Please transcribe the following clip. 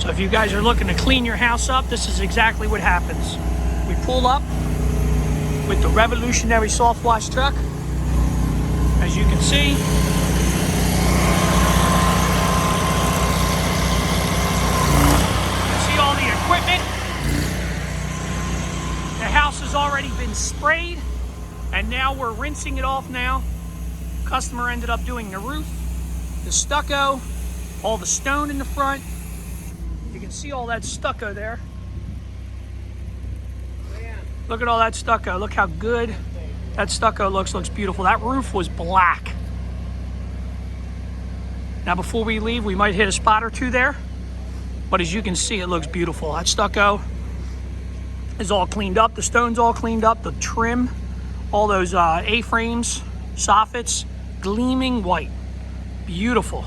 So if you guys are looking to clean your house up, this is exactly what happens. We pull up with the revolutionary soft wash truck. As you can see, all the equipment. The house has already been sprayed, and now we're rinsing it off now. Customer ended up doing the roof, the stucco, all the stone in the front. You can see all that stucco there. Look at all that stucco. Look how good that stucco looks beautiful. That roof was black. Now before we leave, we might hit a spot or two there. But as you can see, it looks beautiful. That stucco is all cleaned up. The stone's all cleaned up. The trim, all those A-frames, soffits, gleaming white. Beautiful.